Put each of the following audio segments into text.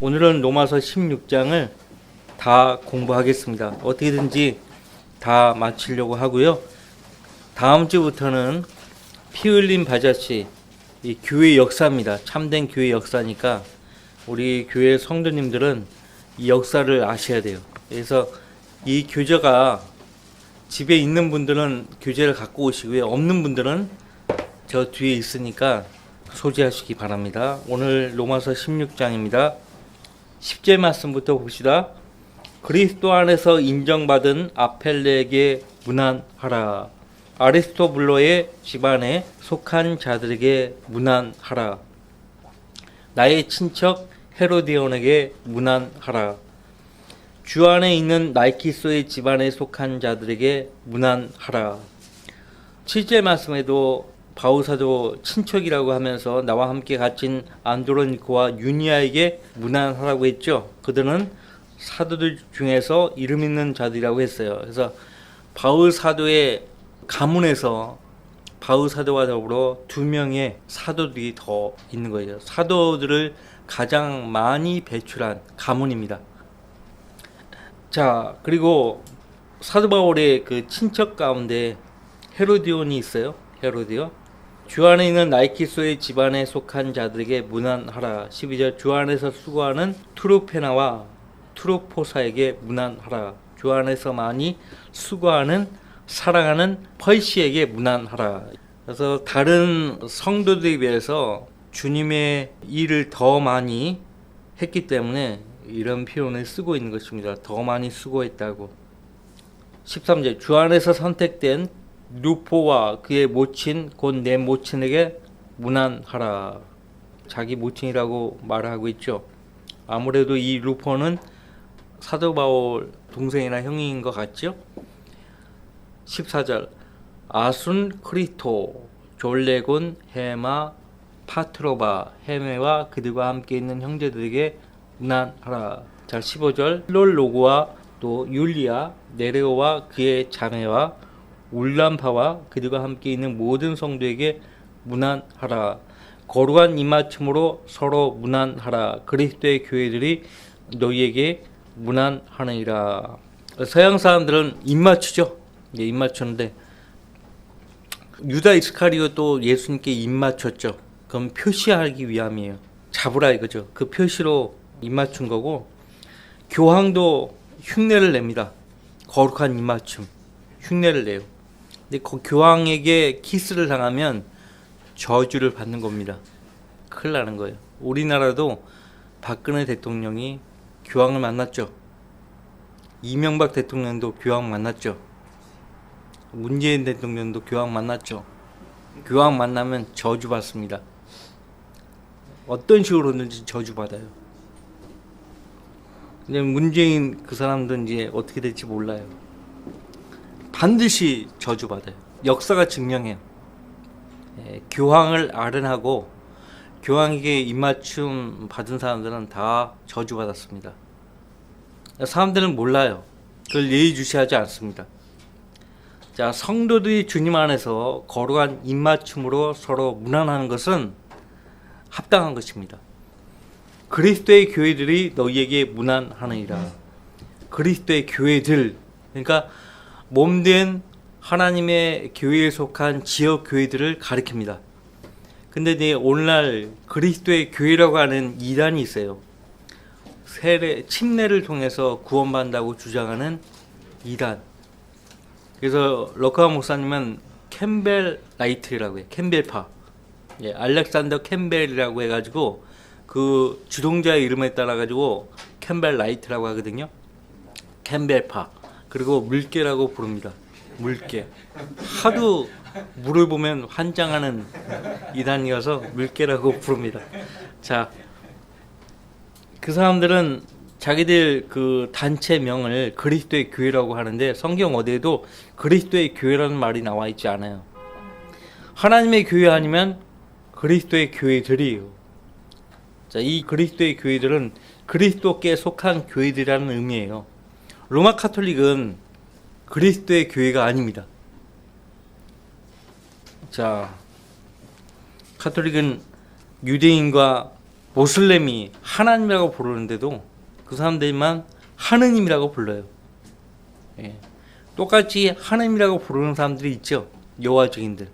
오늘은 로마서 16장을 다 공부하겠습니다. 어떻게든지 다 마치려고 하고요. 다음 주부터는 피 흘린 바자씨, 이 교회 역사입니다. 참된 교회 역사니까 우리 교회 성도님들은 이 역사를 아셔야 돼요. 그래서 이 교재가 집에 있는 분들은 교재를 갖고 오시고요. 없는 분들은 저 뒤에 있으니까 소지하시기 바랍니다. 오늘 로마서 16장입니다. 10절 말씀부터 봅시다. 그리스도 안에서 인정받은 아펠레에게 문안하라. 아리스토블로의 집안에 속한 자들에게 문안하라. 나의 친척 헤로디온에게 문안하라. 주 안에 있는 날키소의 집안에 속한 자들에게 문안하라. 7절 말씀에도 바울사도 친척이라고 하면서 나와 함께 갇힌 안드로니코와 유니아에게 문안하라고 했죠. 그들은 사도들 중에서 이름 있는 자들이라고 했어요. 그래서 바울사도의 가문에서 바울사도와 더불어 두 명의 사도들이 더 있는 거예요. 사도들을 가장 많이 배출한 가문입니다. 자, 그리고 사도 바울의 그 친척 가운데 헤로디온이 있어요. 헤로디온. 주 안에 있는 날키소의 집안에 속한 자들에게 문안하라. 12절 주 안에서 수고하는 투르페나와 투르포사에게 문안하라. 주 안에서 많이 수고하는 사랑하는 펄시에게 문안하라. 그래서 다른 성도들에 비해서 주님의 일을 더 많이 했기 때문에 이런 표현을 쓰고 있는 것입니다. 더 많이 수고했다고. 13절 주 안에서 선택된 루포와 그의 모친 곧 내 모친에게 문안하라. 자기 모친이라고 말하고 있죠. 아무래도 이 루포는 사도 바울 동생이나 형인 것 같죠. 14절 아순 크리토 졸레곤 헤마 파트로바 헤메와 그들과 함께 있는 형제들에게 문안하라. 자, 15절 롤로고와 또 율리아 네레오와 그의 자매와 울람파와 그들과 함께 있는 모든 성도에게 문안하라. 거룩한 입맞춤으로 서로 문안하라. 그리스도의 교회들이 너희에게 문안하느니라. 서양 사람들은 입맞추죠. 예, 입맞추는데 유다 이스카리오도 예수님께 입맞췄죠. 그럼 표시하기 위함이에요. 잡으라 이거죠. 그 표시로 입맞춘 거고, 교황도 흉내를 냅니다. 거룩한 입맞춤 흉내를 내요. 근데 그 교황에게 키스를 당하면 저주를 받는 겁니다. 큰일 나는 거예요. 우리나라도 박근혜 대통령이 교황을 만났죠. 이명박 대통령도 교황 만났죠. 문재인 대통령도 교황 만났죠. 교황 만나면 저주 받습니다. 어떤 식으로든지 저주 받아요. 근데 문재인 그 사람도 이제 어떻게 될지 몰라요. 반드시 저주받아요. 역사가 증명해요. 교황을 아른하고 교황에게 입맞춤 받은 사람들은 다 저주받았습니다. 사람들은 몰라요. 그걸 예의주시하지 않습니다. 자, 성도들이 주님 안에서 거룩한 입맞춤으로 서로 문안하는 것은 합당한 것입니다. 그리스도의 교회들이 너희에게 문안하느니라. 그리스도의 교회들, 그러니까 몸된 하나님의 교회에 속한 지역 교회들을 가리킵니다. 근데 오늘날 그리스도의 교회라고 하는 이단이 있어요. 침례를 통해서 구원받는다고 주장하는 이단. 그래서 럭카 목사님은 캠벨 라이트라고 해요. 캠벨파. 예, 알렉산더 캠벨이라고 해가지고 그 주동자의 이름에 따라 가지고 캠벨 라이트라고 하거든요. 캠벨파. 그리고 물개라고 부릅니다. 물개. 하도 물을 보면 환장하는 이단이어서 물개라고 부릅니다. 자, 그 사람들은 자기들 그 단체명을 그리스도의 교회라고 하는데 성경 어디에도 그리스도의 교회라는 말이 나와 있지 않아요. 하나님의 교회 아니면 그리스도의 교회들이에요. 자, 이 그리스도의 교회들은 그리스도께 속한 교회들이라는 의미예요. 로마 카톨릭은 그리스도의 교회가 아닙니다. 자, 카톨릭은 유대인과 모슬렘이 하나님이라고 부르는데도 그 사람들만 하느님이라고 불러요. 예. 똑같이 하느님이라고 부르는 사람들이 있죠. 여호와 증인들.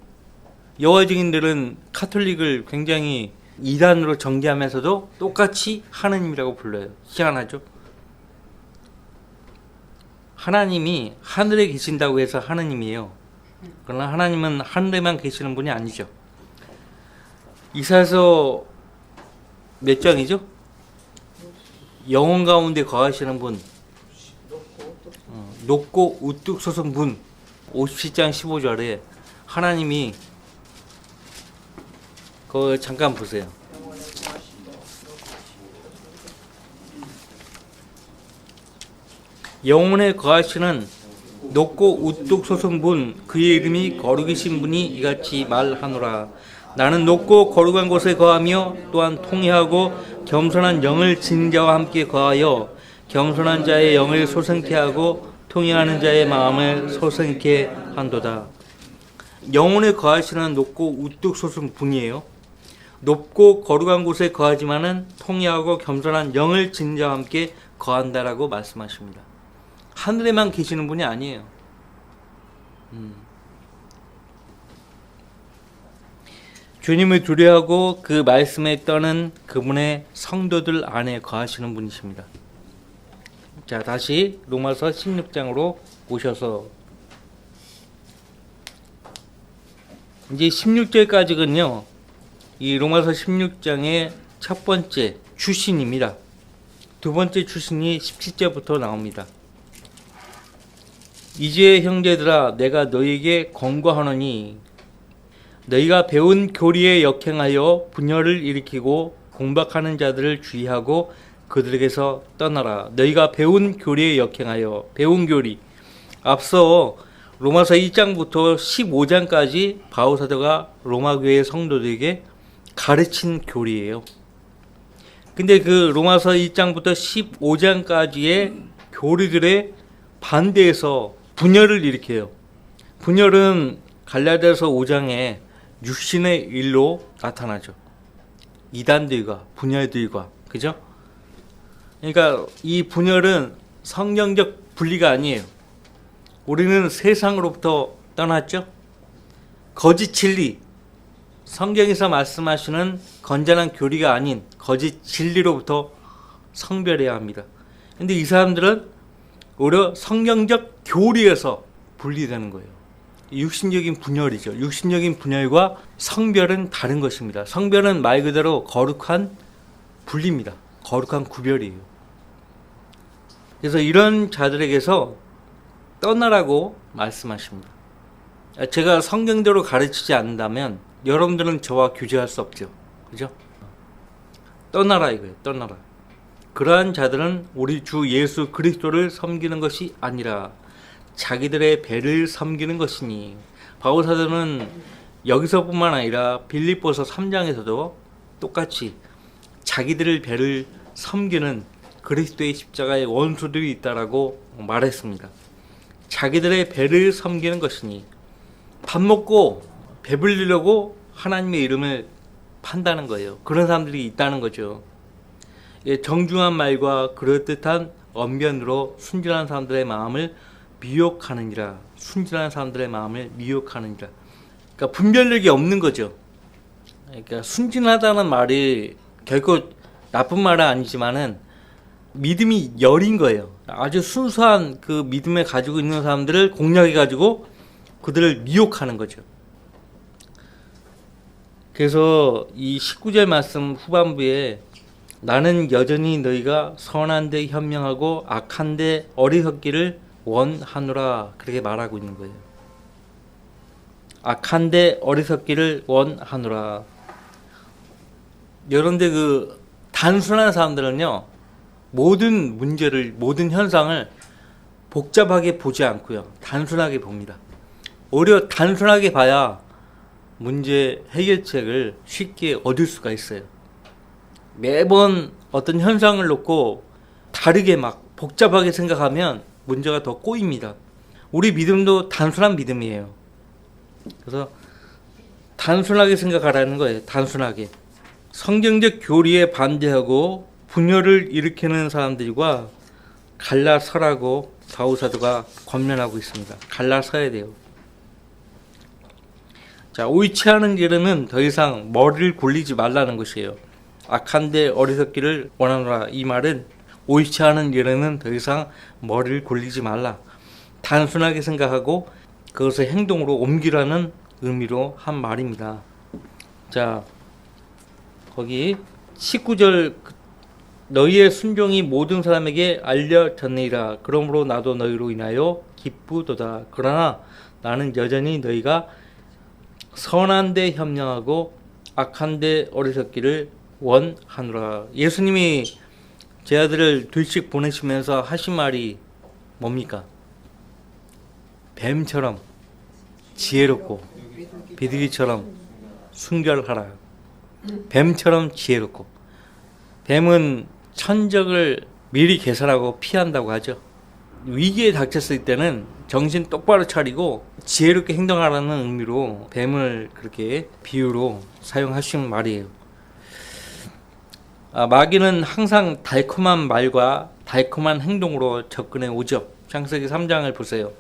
여호와 증인들은 카톨릭을 굉장히 이단으로 정죄하면서도 똑같이 하느님이라고 불러요. 희한하죠? 하나님이 하늘에 계신다고 해서 하느님이에요. 그러나 하나님은 하늘에만 계시는 분이 아니죠. 이사야서 몇 장이죠? 영혼 가운데 거하시는 분, 높고 우뚝 솟은 분, 57장 15절에 하나님이 그거 잠깐 보세요. 영혼에 거하시는 높고 우뚝 솟은 분, 그의 이름이 거룩이신 분이 이같이 말하노라. 나는 높고 거룩한 곳에 거하며 또한 통회하고 겸손한 영을 지닌 자와 함께 거하여 겸손한 자의 영을 소생케 하고 통회하는 자의 마음을 소생케 한도다. 영혼에 거하시는 높고 우뚝 솟은 분이에요. 높고 거룩한 곳에 거하지만은 통회하고 겸손한 영을 지닌 자와 함께 거한다라고 말씀하십니다. 하늘에만 계시는 분이 아니에요. 주님을 두려워하고 그 말씀에 떠는 그분의 성도들 안에 거하시는 분이십니다. 자, 다시 로마서 16장으로 오셔서 이제 16절까지는요. 이 로마서 16장의 첫 번째 출신입니다. 두 번째 출신이 17절부터 나옵니다. 이제 형제들아 내가 너희에게 권고하노니 너희가 배운 교리에 역행하여 분열을 일으키고 공박하는 자들을 주의하고 그들에게서 떠나라. 너희가 배운 교리에 역행하여, 배운 교리. 앞서 로마서 1장부터 15장까지 바울사도가 로마교회 성도들에게 가르친 교리예요. 근데 그 로마서 1장부터 15장까지의 교리들의 반대에서 분열을 일으켜요. 분열은 갈라디아서 5장에 육신의 일로 나타나죠. 이단들과 분열들과, 그죠? 그러니까 이 분열은 성경적 분리가 아니에요. 우리는 세상으로부터 떠났죠. 거짓 진리, 성경에서 말씀하시는 건전한 교리가 아닌 거짓 진리로부터 성별해야 합니다. 근데 이 사람들은 오히려 성경적 교리에서 분리되는 거예요. 육신적인 분열이죠. 육신적인 분열과 성별은 다른 것입니다. 성별은 말 그대로 거룩한 분리입니다. 거룩한 구별이에요. 그래서 이런 자들에게서 떠나라고 말씀하십니다. 제가 성경대로 가르치지 않는다면 여러분들은 저와 교제할 수 없죠. 그죠? 떠나라 이거예요. 떠나라. 그러한 자들은 우리 주 예수 그리스도를 섬기는 것이 아니라 자기들의 배를 섬기는 것이니. 바울사도는 여기서뿐만 아니라 빌립보서 3장에서도 똑같이 자기들의 배를 섬기는 그리스도의 십자가의 원수들이 있다라고 말했습니다. 자기들의 배를 섬기는 것이니 밥 먹고 배불리려고 하나님의 이름을 판다는 거예요. 그런 사람들이 있다는 거죠. 정중한 말과 그럴듯한 언변으로 순진한 사람들의 마음을 미혹하느니라. 순진한 사람들의 마음을 미혹하느니라. 그러니까 분별력이 없는 거죠. 그러니까 순진하다는 말이 결코 나쁜 말은 아니지만은 믿음이 여린 거예요. 아주 순수한 그 믿음을 가지고 있는 사람들을 공략해 가지고 그들을 미혹하는 거죠. 그래서 이 19절 말씀 후반부에 나는 여전히 너희가 선한데 현명하고 악한데 어리석기를 원하노라 그렇게 말하고 있는 거예요. 악한데 어리석기를 원하노라. 여러분들 그 단순한 사람들은요 모든 문제를 모든 현상을 복잡하게 보지 않고요 단순하게 봅니다. 오히려 단순하게 봐야 문제 해결책을 쉽게 얻을 수가 있어요. 매번 어떤 현상을 놓고 다르게 막 복잡하게 생각하면 문제가 더 꼬입니다. 우리 믿음도 단순한 믿음이에요. 그래서 단순하게 생각하라는 거예요. 단순하게. 성경적 교리에 반대하고 분열을 일으키는 사람들과 갈라서라고 바울사도가 권면하고 있습니다. 갈라서야 돼요. 자, 옳지 않은 길은 더 이상 머리를 굴리지 말라는 것이에요. 악한데 어리석기를 원하노라. 이 말은 옳지 않은 일에는 더 이상 머리를 굴리지 말라. 단순하게 생각하고 그것을 행동으로 옮기라는 의미로 한 말입니다. 자, 거기 19절 너희의 순종이 모든 사람에게 알려졌느니라. 그러므로 나도 너희로 인하여 기쁘도다. 그러나 나는 여전히 너희가 선한 데 협력하고 악한 데 어리석기를 원하노라. 예수님이 제 아들을 둘씩 보내시면서 하신 말이 뭡니까? 뱀처럼 지혜롭고 비둘기처럼 순결하라. 뱀처럼 지혜롭고. 뱀은 천적을 미리 계산하고 피한다고 하죠. 위기에 닥쳤을 때는 정신 똑바로 차리고 지혜롭게 행동하라는 의미로 뱀을 그렇게 비유로 사용하신 말이에요. 마귀는 항상 달콤한 말과 달콤한 행동으로 접근해 오죠. 창세기 3장을 보세요.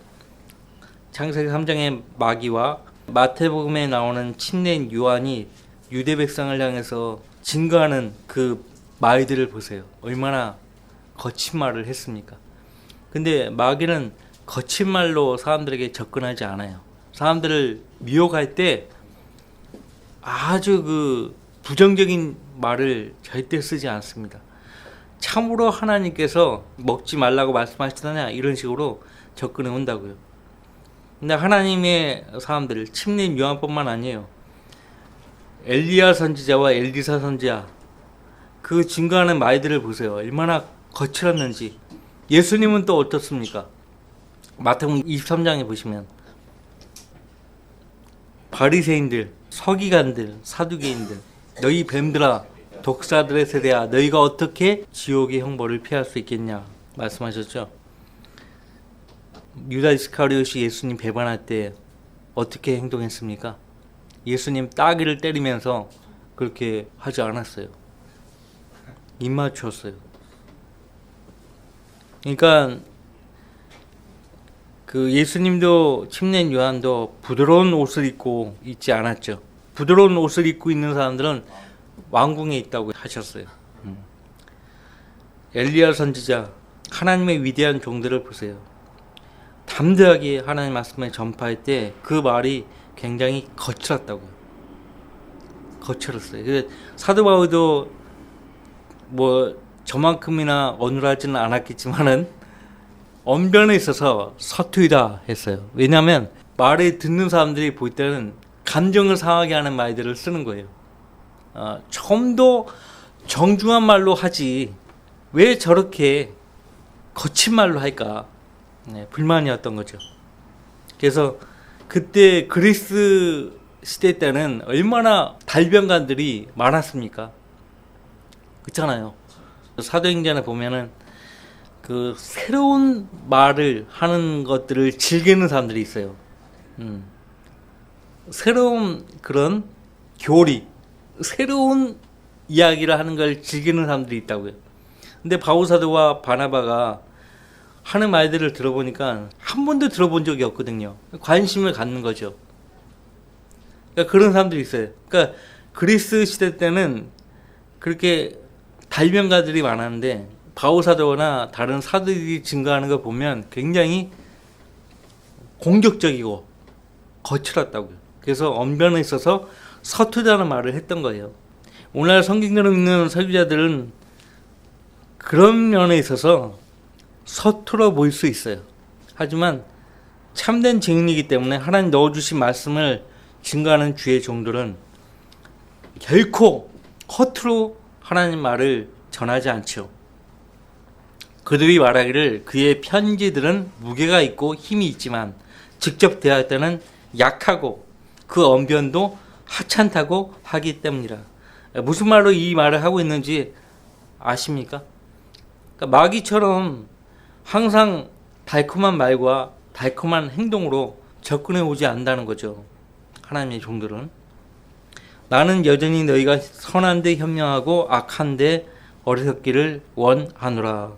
창세기 3장의 마귀와 마태복음에 나오는 침례인 요한이 유대 백성을 향해서 증거하는 그 말들을 보세요. 얼마나 거친 말을 했습니까? 근데 마귀는 거친 말로 사람들에게 접근하지 않아요. 사람들을 미혹할 때 아주 그 부정적인 말을 절대 쓰지 않습니다. 참으로 하나님께서 먹지 말라고 말씀하시더냐 이런 식으로 접근해 온다고요. 근데 하나님의 사람들, 침례인 요한뿐만 아니에요. 엘리야 선지자와 엘리사 선지자 그 증거하는 말들을 보세요. 얼마나 거칠었는지. 예수님은 또 어떻습니까? 마태복음 23장에 보시면 바리새인들, 서기관들, 사두개인들, 너희 뱀들아, 독사들의 세대야, 너희가 어떻게 지옥의 형벌을 피할 수 있겠냐 말씀하셨죠. 유다 이스카리ot이 예수님 배반할 때 어떻게 행동했습니까? 예수님 따귀를 때리면서 그렇게 하지 않았어요. 입 맞췄어요. 그러니까 그 예수님도 침례인 요한도 부드러운 옷을 입고 있지 않았죠. 부드러운 옷을 입고 있는 사람들은 왕궁에 있다고 하셨어요. 엘리야 선지자, 하나님의 위대한 종들을 보세요. 담대하게 하나님 말씀을 전파할 때 그 말이 굉장히 거칠었다고요. 거칠었어요. 사도 바울도 뭐 저만큼이나 어눌하지는 않았겠지만은 언변에 있어서 서투이다 했어요. 왜냐하면 말을 듣는 사람들이 볼 때는 감정을 상하게 하는 말들을 쓰는 거예요. 좀 더 정중한 말로 하지 왜 저렇게 거친 말로 할까? 네, 불만이었던 거죠. 그래서 그때 그리스 시대 때는 얼마나 달변가들이 많았습니까? 그렇잖아요. 사도행전에 보면은 그 새로운 말을 하는 것들을 즐기는 사람들이 있어요. 새로운 그런 교리, 새로운 이야기를 하는 걸 즐기는 사람들이 있다고요. 근데 바울사도와 바나바가 하는 말들을 들어보니까 한 번도 들어본 적이 없거든요. 관심을 갖는 거죠. 그러니까 그런 사람들이 있어요. 그러니까 그리스 시대 때는 그렇게 달변가들이 많았는데 바울사도나 다른 사도들이 증거하는 거 보면 굉장히 공격적이고 거칠었다고요. 그래서 언변에 있어서 서투다는 말을 했던 거예요. 오늘날 성경을 읽는 설교자들은 그런 면에 있어서 서툴어 보일 수 있어요. 하지만 참된 증인이기 때문에 하나님 넣어주신 말씀을 증거하는 주의 종들은 결코 허투루 하나님 말을 전하지 않죠. 그들이 말하기를 그의 편지들은 무게가 있고 힘이 있지만 직접 대할 때는 약하고 그 언변도 하찮다고 하기 때문이라. 무슨 말로 이 말을 하고 있는지 아십니까? 그러니까 마귀처럼 항상 달콤한 말과 달콤한 행동으로 접근해 오지 않는다는 거죠. 하나님의 종들은. 나는 여전히 너희가 선한데 현명하고 악한데 어리석기를 원하노라.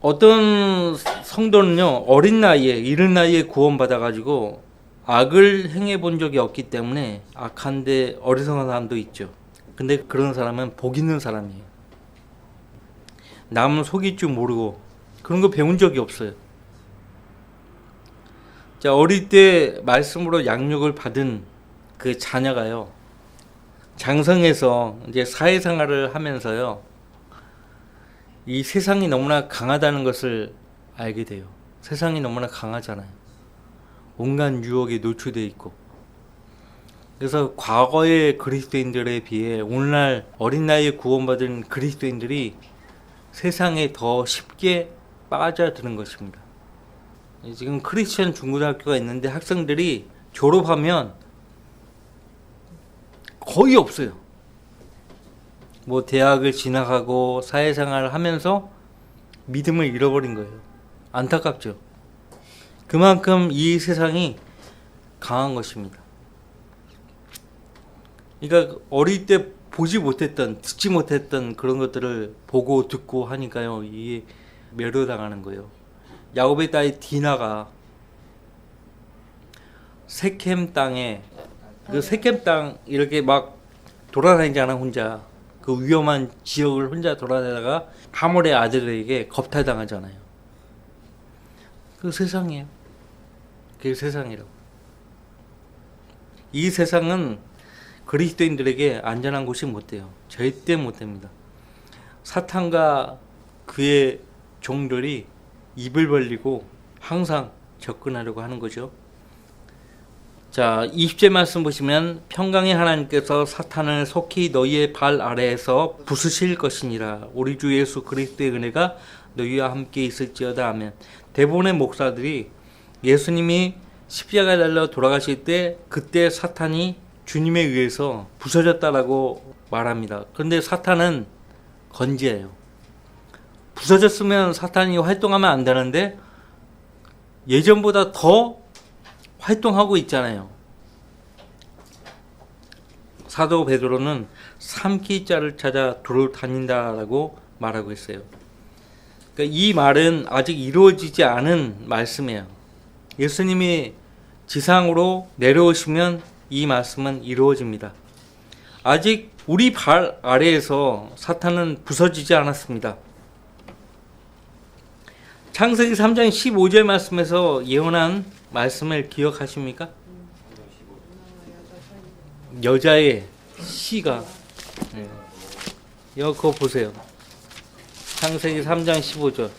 어떤 성도는요, 어린 나이에, 이른 나이에 구원받아가지고 악을 행해본 적이 없기 때문에 악한데 어리석은 사람도 있죠. 근데 그런 사람은 복 있는 사람이에요. 남은 속일 줄 모르고 그런 거 배운 적이 없어요. 자, 어릴 때 말씀으로 양육을 받은 그 자녀가요, 장성해서 이제 사회생활을 하면서요, 이 세상이 너무나 강하다는 것을 알게 돼요. 세상이 너무나 강하잖아요. 온갖 유혹에 노출되어 있고. 그래서 과거의 그리스도인들에 비해 오늘날 어린 나이에 구원받은 그리스도인들이 세상에 더 쉽게 빠져드는 것입니다. 지금 크리스천 중고등학교가 있는데 학생들이 졸업하면 거의 없어요. 뭐 대학을 진학하고 사회생활을 하면서 믿음을 잃어버린 거예요. 안타깝죠. 그만큼 이 세상이 강한 것입니다. 그러니까 어릴 때 보지 못했던, 듣지 못했던 그런 것들을 보고 듣고 하니까요, 이게 매료당하는 거예요. 야곱의 딸 디나가 세켐 땅에, 그 세켐 땅 이렇게 막 돌아다니잖아, 혼자. 그 위험한 지역을 혼자 돌아다니다가 하몰의 아들에게 겁탈당하잖아요. 그 세상이에요. 그게 세상이라고. 이 세상은 그리스도인들에게 안전한 곳이 못 돼요. 절대 못 됩니다. 사탄과 그의 종들이 입을 벌리고 항상 접근하려고 하는 거죠. 자, 20절 말씀 보시면 평강의 하나님께서 사탄을 속히 너희의 발 아래에서 부수실 것이니라. 우리 주 예수 그리스도의 은혜가 너희와 함께 있을지어다 하면, 대부분의 목사들이 예수님이 십자가에 달려 돌아가실 때 그때 사탄이 주님에 의해서 부서졌다라고 말합니다. 그런데 사탄은 건재해요. 부서졌으면 사탄이 활동하면 안 되는데 예전보다 더 활동하고 있잖아요. 사도 베드로는 삼키자를 찾아 두루 다닌다라고 말하고 있어요. 그러니까 이 말은 아직 이루어지지 않은 말씀이에요. 예수님이 지상으로 내려오시면 이 말씀은 이루어집니다. 아직 우리 발 아래에서 사탄은 부서지지 않았습니다. 창세기 3장 15절 말씀에서 예언한 말씀을 기억하십니까? 여자의 씨가, 그거 보세요. 창세기 3장 15절.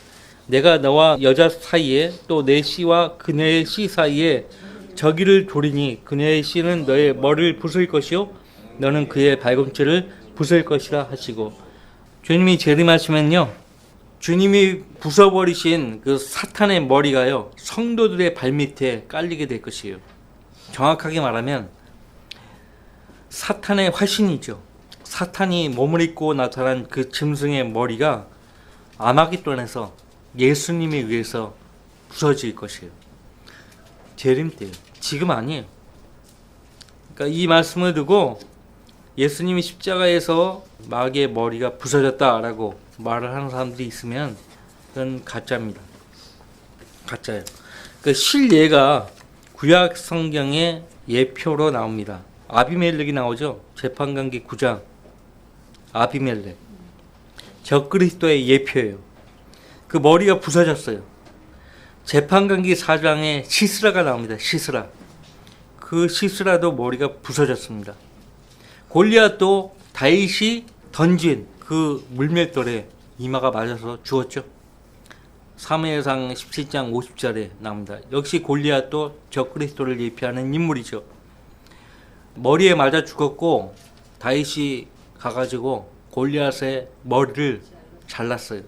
내가 너와 여자 사이에 또 내 씨와 그녀의 씨 사이에 저기를 두리니 그녀의 씨는 너의 머리를 부술 것이요 너는 그의 발꿈치를 부술 것이라 하시고, 주님이 재림하시면요, 주님이 부숴버리신 그 사탄의 머리가요, 성도들의 발밑에 깔리게 될 것이에요. 정확하게 말하면 사탄의 화신이죠. 사탄이 몸을 입고 나타난 그 짐승의 머리가 아마겟돈에서 예수님에 의해서 부서질 것이에요. 재림 때요. 지금 아니에요. 그러니까 이 말씀을 두고 예수님이 십자가에서 마귀의 머리가 부서졌다라고 말을 하는 사람들이 있으면 그건 가짜입니다. 가짜예요. 그 실예가 구약 성경의 예표로 나옵니다. 아비멜렉이 나오죠. 재판관기 9장. 아비멜렉. 적그리스도의 예표예요. 그 머리가 부서졌어요. 재판관기 4장에 시스라가 나옵니다. 시스라. 그 시스라도 머리가 부서졌습니다. 골리앗도 다윗이 던진 그 물맷돌에 이마가 맞아서 죽었죠. 사무엘상 17장 50절에 나옵니다. 역시 골리앗도 적그리스도를 예표하는 인물이죠. 머리에 맞아 죽었고 다윗이 가가지고 골리앗의 머리를 잘랐어요.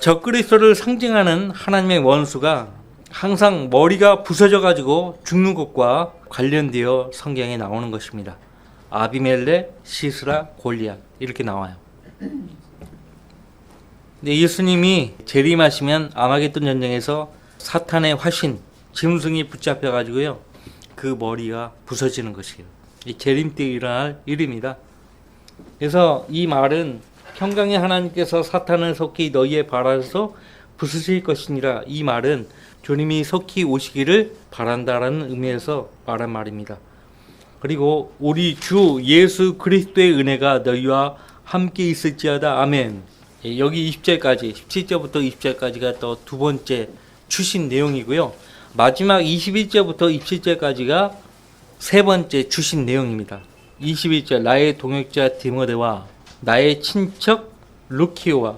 적그리스도를 상징하는 하나님의 원수가 항상 머리가 부서져가지고 죽는 것과 관련되어 성경에 나오는 것입니다. 아비멜렉, 시스라, 골리앗 이렇게 나와요. 근데 예수님이 재림하시면 아마겟돈 전쟁에서 사탄의 화신, 짐승이 붙잡혀 가지고요. 그 머리가 부서지는 것이에요. 이 재림 때 일어날 일입니다. 그래서 이 말은 평강의 하나님께서 사탄을 속히 너희의 발아서 부수실 것이니라. 이 말은 주님이 속히 오시기를 바란다라는 의미에서 말한 말입니다. 그리고 우리 주 예수 그리스도의 은혜가 너희와 함께 있을지어다. 아멘. 여기 20절까지 17절부터 20절까지가 또 두 번째 추신 내용이고요. 마지막 21절부터 27절까지가 세 번째 추신 내용입니다. 21절 나의 동역자 디모데와 나의 친척 루키오와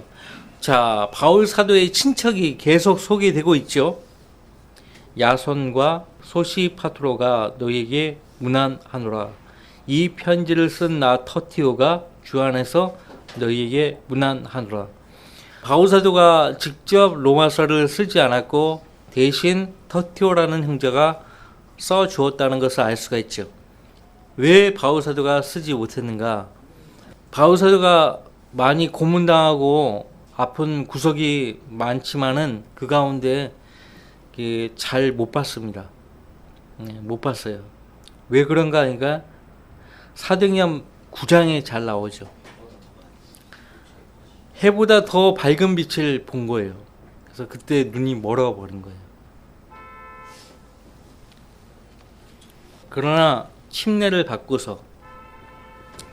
자 바울 사도의 친척이 계속 소개되고 있죠. 야손과 소시파트로가 너에게 문안하노라. 이 편지를 쓴 나 터티오가 주 안에서 너희에게 문안하노라. 바울 사도가 직접 로마서를 쓰지 않았고 대신 터티오라는 형제가 써 주었다는 것을 알 수가 있죠. 왜 바울 사도가 쓰지 못했는가? 바울 사도가 많이 고문당하고 아픈 구석이 많지만은 그 가운데 잘 못 봤습니다. 못 봤어요. 왜 그런가 하니까 사도행전 9장에 잘 나오죠. 해보다 더 밝은 빛을 본 거예요. 그래서 그때 눈이 멀어버린 거예요. 그러나 침례를 받고서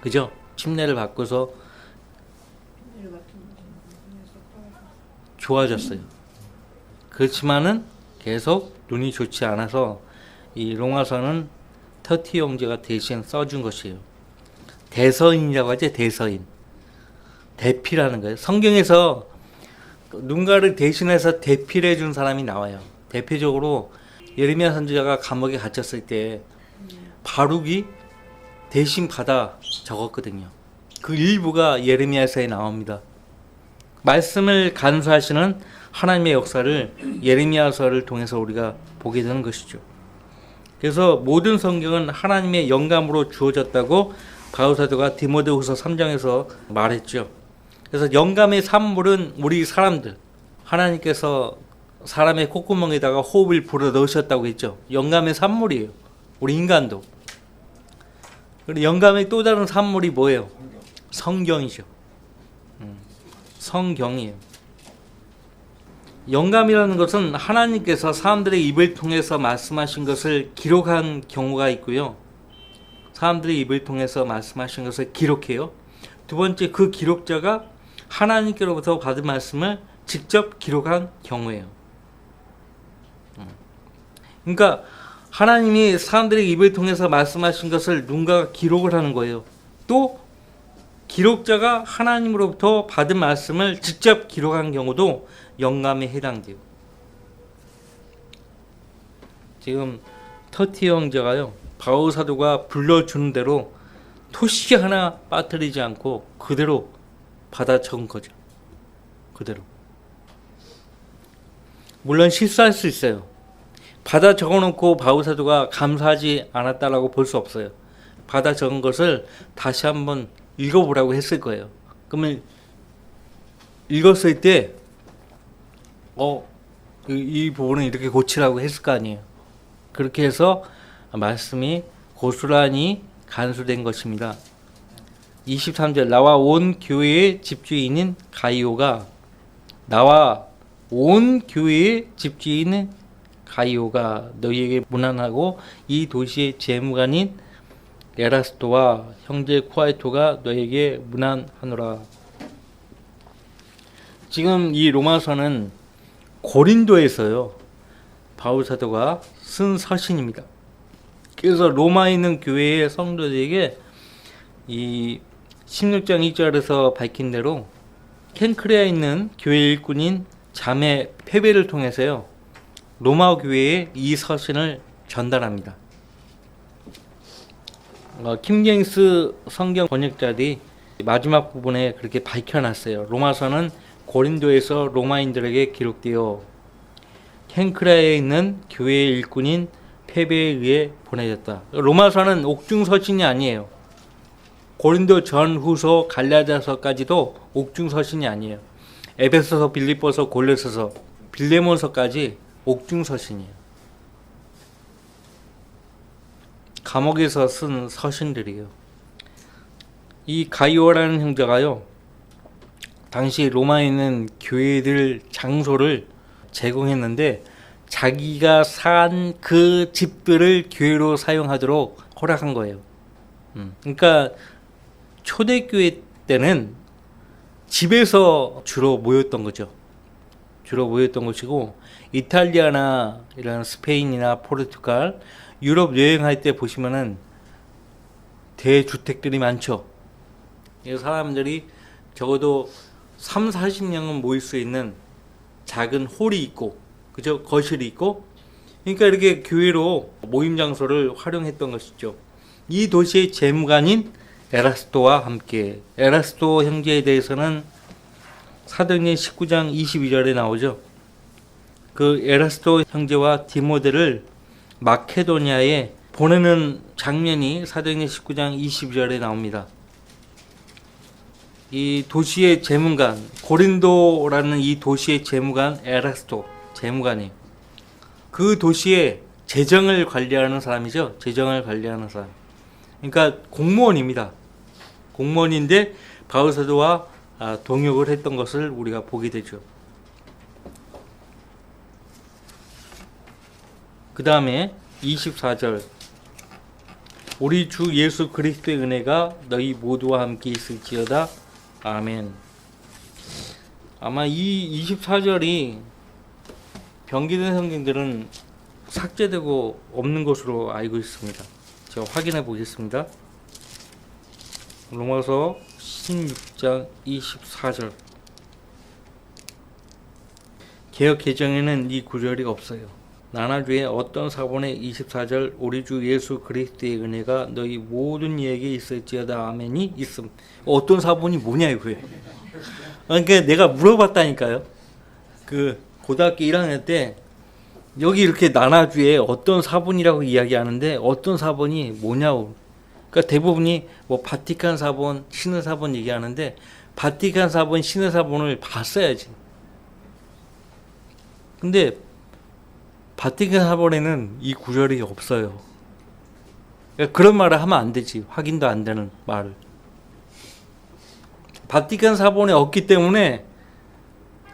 그죠? 침례를 받고서 좋아졌어요. 그렇지만은 계속 눈이 좋지 않아서 이 로마서는 터티 형제가 대신 써준 것이에요. 대서인이라고 하죠. 대서인. 대피라는 거예요. 성경에서 누군가를 대신해서 대피를 해준 사람이 나와요. 대표적으로 예레미야 선지자가 감옥에 갇혔을 때 바룩이 대신 받아 적었거든요. 그 일부가 예레미야서에 나옵니다. 말씀을 간수하시는 하나님의 역사를 예레미야서를 통해서 우리가 보게 되는 것이죠. 그래서 모든 성경은 하나님의 영감으로 주어졌다고 바울 사도가 디모데후서 3장에서 말했죠. 그래서 영감의 산물은 우리 사람들, 하나님께서 사람의 콧구멍에다가 호흡을 불어 넣으셨다고 했죠. 영감의 산물이에요. 우리 인간도. 그리고 영감의 또 다른 산물이 뭐예요? 성경이죠. 성경이에요. 영감이라는 것은 하나님께서 사람들의 입을 통해서 말씀하신 것을 기록한 경우가 있고요. 사람들의 입을 통해서 말씀하신 것을 기록해요. 두 번째, 그 기록자가 하나님께로부터 받은 말씀을 직접 기록한 경우예요. 그러니까 하나님이 사람들의 입을 통해서 말씀하신 것을 누군가가 기록을 하는 거예요. 또 기록자가 하나님으로부터 받은 말씀을 직접 기록한 경우도 영감에 해당돼요. 지금 터티 형제가요, 바울 사도가 불러주는 대로 토시 하나 빠뜨리지 않고 그대로 받아 적은 거죠. 그대로. 물론 실수할 수 있어요. 받아 적어놓고 바울 사도가 감사하지 않았다라고 볼 수 없어요. 받아 적은 것을 다시 한번 읽어보라고 했을 거예요. 그러면 읽었을 때 이 부분은 이렇게 고치라고 했을 거 아니에요. 그렇게 해서 말씀이 고스란히 간수된 것입니다. 23절 나와 온 교회의 집주인인 가이오가 너희에게 문안하고 이 도시의 재무관인 에라스토와 형제 쿠아이토가 너희에게 문안하노라. 지금 이 로마서는 고린도에서요 바울 사도가 쓴 서신입니다. 그래서 로마에 있는 교회의 성도들에게 이 16장 2절에서 밝힌 대로 켄크레아에 있는 교회 일꾼인 자매 페베를 통해서요 로마 교회에 이 서신을 전달합니다. 킹제임스 성경 번역자들이 마지막 부분에 그렇게 밝혀놨어요. 로마서는 고린도에서 로마인들에게 기록되어 켄크레아에 있는 교회의 일꾼인 페베에 의해 보내졌다. 로마서는 옥중서신이 아니에요. 고린도 전후서 갈라디아서까지도 옥중서신이 아니에요. 에베소서, 빌립보서, 골로새서, 빌레몬서까지 옥중서신이에요. 감옥에서 쓴 서신들이에요. 이 가이오라는 형제가요, 당시 로마에 있는 교회들 장소를 제공했는데 자기가 산 그 집들을 교회로 사용하도록 허락한 거예요. 그러니까 초대교회 때는 집에서 주로 모였던 거죠. 주로 모였던 것이고, 이탈리아나 이런 스페인이나 포르투갈, 유럽 여행할 때 보시면은 대주택들이 많죠. 이 사람들이 적어도 3, 40명은 모일 수 있는 작은 홀이 있고, 그죠? 거실이 있고, 그러니까 이렇게 교회로 모임 장소를 활용했던 것이죠. 이 도시의 재무관인 에라스토와 함께, 에라스토 형제에 대해서는 사도행전 19장 22절에 나오죠. 그 에라스토 형제와 디모데를 마케도니아에 보내는 장면이 사도행전 19장 22절에 나옵니다. 이 도시의 재무관, 고린도라는 이 도시의 재무관 에라스토, 재무관이에요. 그 도시의 재정을 관리하는 사람이죠. 재정을 관리하는 사람. 그러니까 공무원입니다. 공무원인데 바울 사도와 동역을 했던 것을 우리가 보게 되죠. 그 다음에 24절, 우리 주 예수 그리스도의 은혜가 너희 모두와 함께 있을지어다. 아멘. 아마 이 24절이 변기된 성경들은 삭제되고 없는 것으로 알고 있습니다. 제가 확인해 보겠습니다. 로마서 16장 24절. 개역 개정에는 이 구절이 없어요. 나나주의 어떤 사본의 24절, 우리 주 예수 그리스도의 은혜가 너희 모든 이에게 있을지어다. 아멘이 있음. 어떤 사본이 뭐냐 이거예요. 그러니까 내가 물어봤다니까요. 그 고등학교 1학년 때 여기 이렇게 나나주에 어떤 사본이라고 이야기하는데 어떤 사본이 뭐냐고. 그러니까 대부분이 뭐 바티칸 사본, 신의 사본 얘기하는데 바티칸 사본, 신의 사본을 봤어야지. 근데 바티칸 사본에는 이 구절이 없어요. 그러니까 그런 말을 하면 안 되지. 확인도 안 되는 말을. 바티칸 사본에 없기 때문에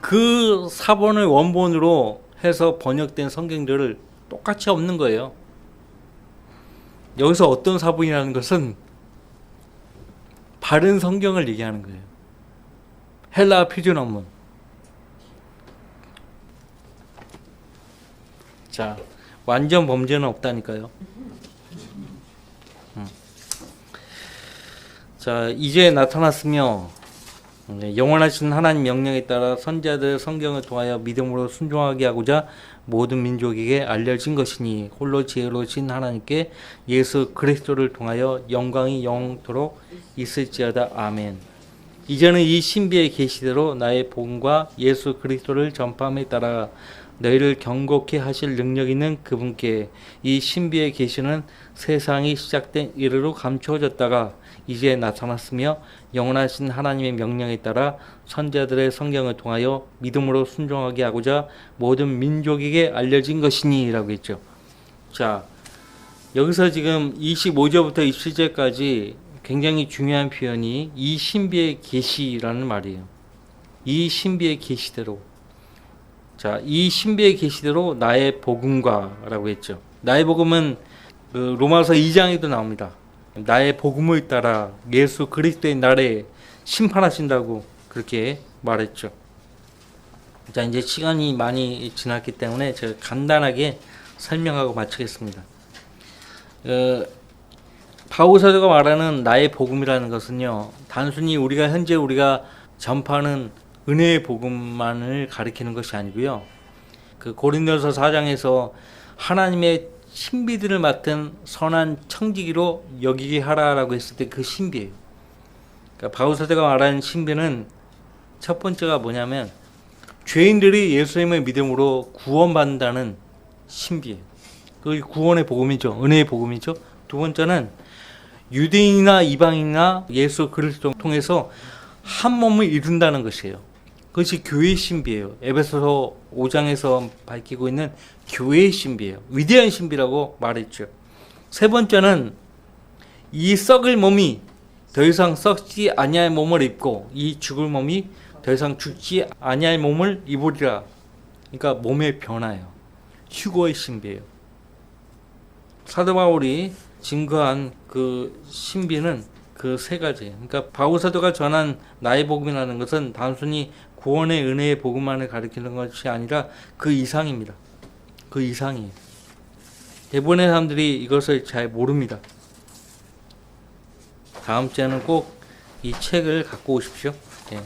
그 사본을 원본으로 해서 번역된 성경들을 똑같이 없는 거예요. 여기서 어떤 사본이라는 것은 바른 성경을 얘기하는 거예요. 헬라 표준 원문. 자, 완전 범죄는 없다니까요. 자, 이제 나타났으며 영원하신 하나님 명령에 따라 선지자들 성경을 통하여 믿음으로 순종하게 하고자 모든 민족에게 알려진 것이니 홀로 지혜로우신 하나님께 예수 그리스도를 통하여 영광이 영원토록 있을지어다. 아멘. 이제는 이 신비의 계시대로 나의 복음과 예수 그리스도를 전파함에 따라 너희를 경고케 하실 능력 있는 그분께 이 신비의 계시는 세상이 시작된 이래로 감추어졌다가 이제 나타났으며 영원하신 하나님의 명령에 따라 선지자들의 성경을 통하여 믿음으로 순종하게 하고자 모든 민족에게 알려진 것이니 라고 했죠. 자, 여기서 지금 25절부터 27절까지 굉장히 중요한 표현이 이 신비의 계시라는 말이에요. 이 신비의 계시대로. 자, 이 신비의 계시대로 나의 복음과 라고 했죠. 나의 복음은 그 로마서 2장에도 나옵니다. 나의 복음을 따라 예수 그리스도의 날에 심판하신다고 그렇게 말했죠. 자, 이제 시간이 많이 지났기 때문에 제가 간단하게 설명하고 마치겠습니다. 바울 사도가 말하는 나의 복음이라는 것은요, 단순히 현재 우리가 전파하는 은혜의 복음만을 가리키는 것이 아니고요. 그 고린도서 4장에서 하나님의 신비들을 맡은 선한 청지기로 여기게 하라라고 했을 때 그 신비예요. 그러니까 바울 사도가 말하는 신비는 첫 번째가 뭐냐면 죄인들이 예수님의 믿음으로 구원받는다는 신비예요. 그게 구원의 복음이죠. 은혜의 복음이죠. 두 번째는 유대인이나 이방인이나 예수 그리스도 통해서 한 몸을 이룬다는 것이에요. 그것이 교회의 신비예요. 에베소서 5장에서 밝히고 있는 교회의 신비예요. 위대한 신비라고 말했죠. 세 번째는 이 썩을 몸이 더 이상 썩지 아니할 몸을 입고 이 죽을 몸이 더 이상 죽지 아니할 몸을 입으리라. 그러니까 몸의 변화예요. 휴거의 신비예요. 사도 바울이 증거한 그 신비는 그 세 가지예요. 그러니까 바울 사도가 전한 나의 복음이라는 것은 단순히 구원의 은혜의 복음만을 가리키는 것이 아니라 그 이상입니다. 그 이상이에요. 대부분의 사람들이 이것을 잘 모릅니다. 다음 주에는 꼭 이 책을 갖고 오십시오. 예.